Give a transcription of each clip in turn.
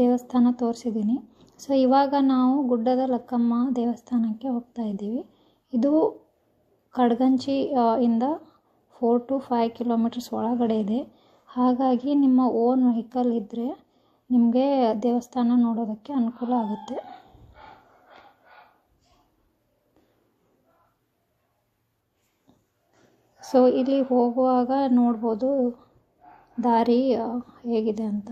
ದೇವಸ್ಥಾನ ತೋರಿಸಿದ್ದೀನಿ. ಸೊ ಇವಾಗ ನಾವು ಗುಡ್ಡದ ಲಕ್ಕಮ್ಮ ದೇವಸ್ಥಾನಕ್ಕೆ ಹೋಗ್ತಾ ಇದ್ದೀವಿ. ಇದು ಕಡಗಂಚಿ ಇಂದ 4 to 5 ಕಿಲೋಮೀಟರ್ಸ್ ಒಳಗಡೆ ಇದೆ. ಹಾಗಾಗಿ ನಿಮ್ಮ ಓನ್ ವೆಹಿಕಲ್ ಇದ್ದರೆ ನಿಮಗೆ ದೇವಸ್ಥಾನ ನೋಡೋದಕ್ಕೆ ಅನುಕೂಲ ಆಗುತ್ತೆ. ಸೊ ಇಲ್ಲಿ ಹೋಗುವಾಗ ನೋಡ್ಬೋದು ದಾರಿ ಹೇಗಿದೆ ಅಂತ.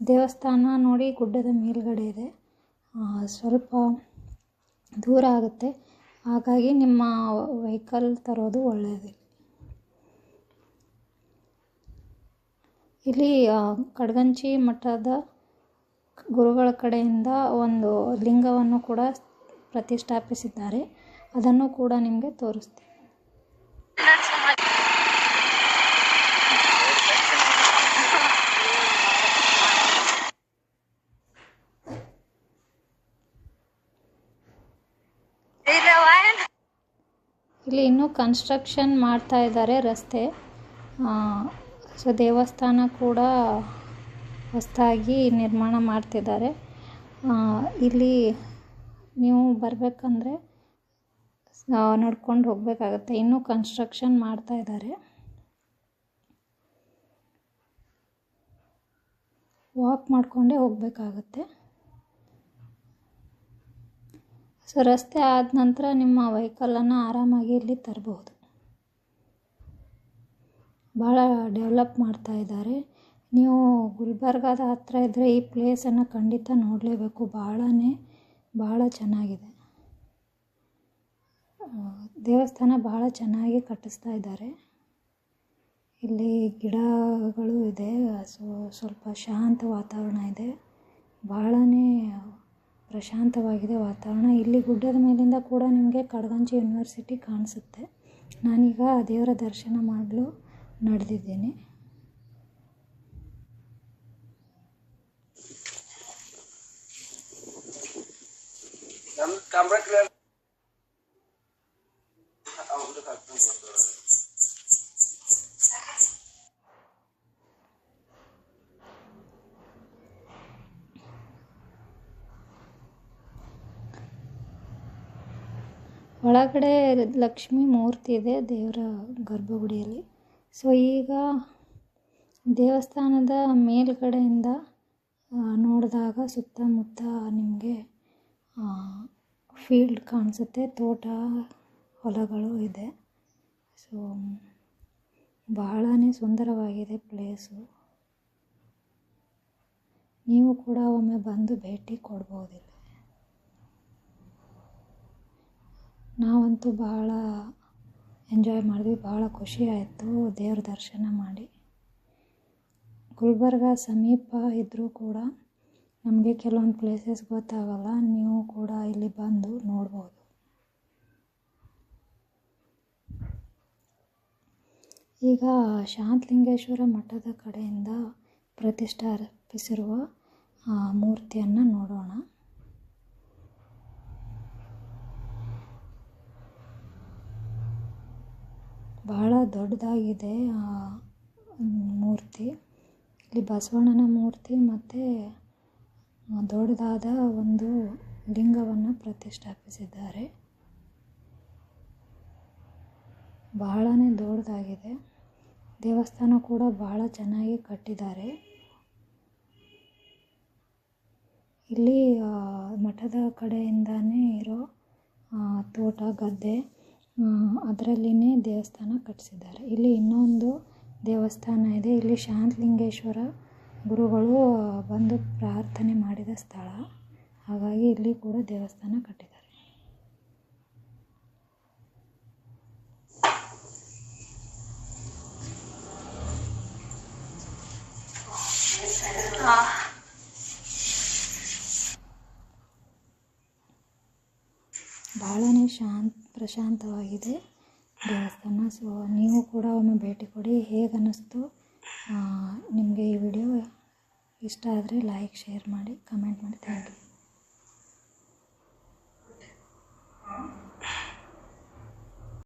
ದೇವಸ್ಥಾನ ನೋಡಿ ಗುಡ್ಡದ ಮೇಲ್ಗಡೆ ಇದೆ, ಸ್ವಲ್ಪ ದೂರ ಆಗುತ್ತೆ. ಹಾಗಾಗಿ ನಿಮ್ಮ ವೆಹಿಕಲ್ ತರೋದು ಒಳ್ಳೆಯದು. ಇಲ್ಲಿ ಕಡಗಂಚಿ ಮಠದ ಗುರುಗಳ ಕಡೆಯಿಂದ ಒಂದು ಲಿಂಗವನ್ನು ಕೂಡ ಪ್ರತಿಷ್ಠಾಪಿಸಿದ್ದಾರೆ. ಅದನ್ನು ಕೂಡ ನಿಮಗೆ ತೋರಿಸ್ತೀನಿ. ಇಲ್ಲಿ ಇನ್ನೂ ಕನ್ಸ್ಟ್ರಕ್ಷನ್ ಮಾಡ್ತಾ ಇದ್ದಾರೆ ರಸ್ತೆ. ಸೊ ದೇವಸ್ಥಾನ ಕೂಡ ಹೊಸದಾಗಿ ನಿರ್ಮಾಣ ಮಾಡ್ತಿದ್ದಾರೆ. ಇಲ್ಲಿ ನೀವು ಬರಬೇಕಂದ್ರೆ ನಡ್ಕೊಂಡು ಹೋಗಬೇಕಾಗತ್ತೆ. ಇನ್ನೂ ಕನ್ಸ್ಟ್ರಕ್ಷನ್ ಮಾಡ್ತಾ ಇದ್ದಾರೆ. ವಾಕ್ ಮಾಡಿಕೊಂಡೇ ಹೋಗಬೇಕಾಗತ್ತೆ. ಸೊ ರಸ್ತೆ ಆದ ನಂತರ ನಿಮ್ಮ ವೆಹಿಕಲನ್ನು ಆರಾಮಾಗಿ ಇಲ್ಲಿ ತರಬಹುದು. ಭಾಳ ಡೆವಲಪ್ ಮಾಡ್ತಾ ಇದ್ದಾರೆ. ನೀವು ಗುಲ್ಬರ್ಗಾದ ಹತ್ತಿರ ಇದ್ದರೆ ಈ ಪ್ಲೇಸನ್ನು ಖಂಡಿತ ನೋಡಲೇಬೇಕು. ಭಾಳ ಚೆನ್ನಾಗಿದೆ. ದೇವಸ್ಥಾನ ಭಾಳ ಚೆನ್ನಾಗಿ ಕಟ್ಟಿಸ್ತಾ ಇದ್ದಾರೆ. ಇಲ್ಲಿ ಗಿಡಗಳು ಇದೆ. ಸ್ವಲ್ಪ ಶಾಂತ ವಾತಾವರಣ ಇದೆ. ಭಾಳನೇ ಪ್ರಶಾಂತವಾಗಿದೆ ವಾತಾವರಣ. ಇಲ್ಲಿ ಗುಡ್ಡದ ಮೇಲಿಂದ ಕೂಡ ನಿಮಗೆ ಕಡಗಂಚಿ ಯೂನಿವರ್ಸಿಟಿ ಕಾಣಿಸುತ್ತೆ. ನಾನೀಗ ದೇವರ ದರ್ಶನ ಮಾಡಲು ನಡೆದಿದ್ದೀನಿ. ಒಳಗಡೆ ಲಕ್ಷ್ಮೀ ಮೂರ್ತಿ ಇದೆ ದೇವರ ಗರ್ಭಗುಡಿಯಲ್ಲಿ. ಸೊ ಈಗ ದೇವಸ್ಥಾನದ ಮೇಲ್ಗಡೆಯಿಂದ ನೋಡಿದಾಗ ಸುತ್ತಮುತ್ತ ನಿಮಗೆ ಫೀಲ್ಡ್ ಕಾಣಿಸುತ್ತೆ, ತೋಟ ಹೊಲಗಳು ಇದೆ. ಸೊ ಬಹಳನೇ ಸುಂದರವಾಗಿದೆ ಪ್ಲೇಸು. ನೀವು ಕೂಡ ಒಮ್ಮೆ ಬಂದು ಭೇಟಿ ಕೊಡ್ಬೋದಿಲ್ಲ. ನಾವಂತೂ ಭಾಳ ಎಂಜಾಯ್ ಮಾಡಿದ್ವಿ. ಭಾಳ ಖುಷಿ ಆಯಿತು ದೇವ್ರ ದರ್ಶನ ಮಾಡಿ. ಗುಲ್ಬರ್ಗ ಸಮೀಪ ಇದ್ದರೂ ಕೂಡ ನಮಗೆ ಕೆಲವೊಂದು ಪ್ಲೇಸಸ್ ಗೊತ್ತಾಗಲ್ಲ. ನೀವು ಕೂಡ ಇಲ್ಲಿ ಬಂದು ನೋಡ್ಬೋದು. ಈಗ ಶಾಂತಲಿಂಗೇಶ್ವರ ಮಠದ ಕಡೆಯಿಂದ ಪ್ರತಿಷ್ಠಾಪಿಸಿರುವ ಮೂರ್ತಿಯನ್ನು ನೋಡೋಣ. ಭಾಳ ದೊಡ್ಡದಾಗಿದೆ ಮೂರ್ತಿ. ಇಲ್ಲಿ ಬಸವಣ್ಣನ ಮೂರ್ತಿ ಮತ್ತು ದೊಡ್ಡದಾದ ಒಂದು ಲಿಂಗವನ್ನು ಪ್ರತಿಷ್ಠಾಪಿಸಿದ್ದಾರೆ. ಬಹಳನೇ ದೊಡ್ಡದಾಗಿದೆ. ದೇವಸ್ಥಾನ ಕೂಡ ಭಾಳ ಚೆನ್ನಾಗಿ ಕಟ್ಟಿದ್ದಾರೆ. ಇಲ್ಲಿ ಮಠದ ಕಡೆಯಿಂದನೇ ಇರೋ ತೋಟ ಗದ್ದೆ ಅದರಲ್ಲಿನೇ ದೇವಸ್ಥಾನ ಕಟ್ಟಿಸಿದ್ದಾರೆ. ಇಲ್ಲಿ ಇನ್ನೊಂದು ದೇವಸ್ಥಾನ ಇದೆ. ಇಲ್ಲಿ ಶಾಂತಲಿಂಗೇಶ್ವರ ಗುರುಗಳು ಬಂದು ಪ್ರಾರ್ಥನೆ ಮಾಡಿದ ಸ್ಥಳ. ಹಾಗಾಗಿ ಇಲ್ಲಿ ಕೂಡ ದೇವಸ್ಥಾನ ಕಟ್ಟಿದ್ದಾರೆ. ಭಾಳನೇ ಪ್ರಶಾಂತವಾಗಿದೆ ದೇವಸ್ಥಾನ. ಸೊ ನೀವು ಕೂಡ ಒಮ್ಮೆ ಭೇಟಿ ಕೊಡಿ. ಹೇಗೆ ಅನ್ನಿಸ್ತು ನಿಮಗೆ ಈ ವಿಡಿಯೋ ಇಷ್ಟ ಆದರೆ ಲೈಕ್ ಶೇರ್ ಮಾಡಿ ಕಮೆಂಟ್ ಮಾಡಿ. Thank you.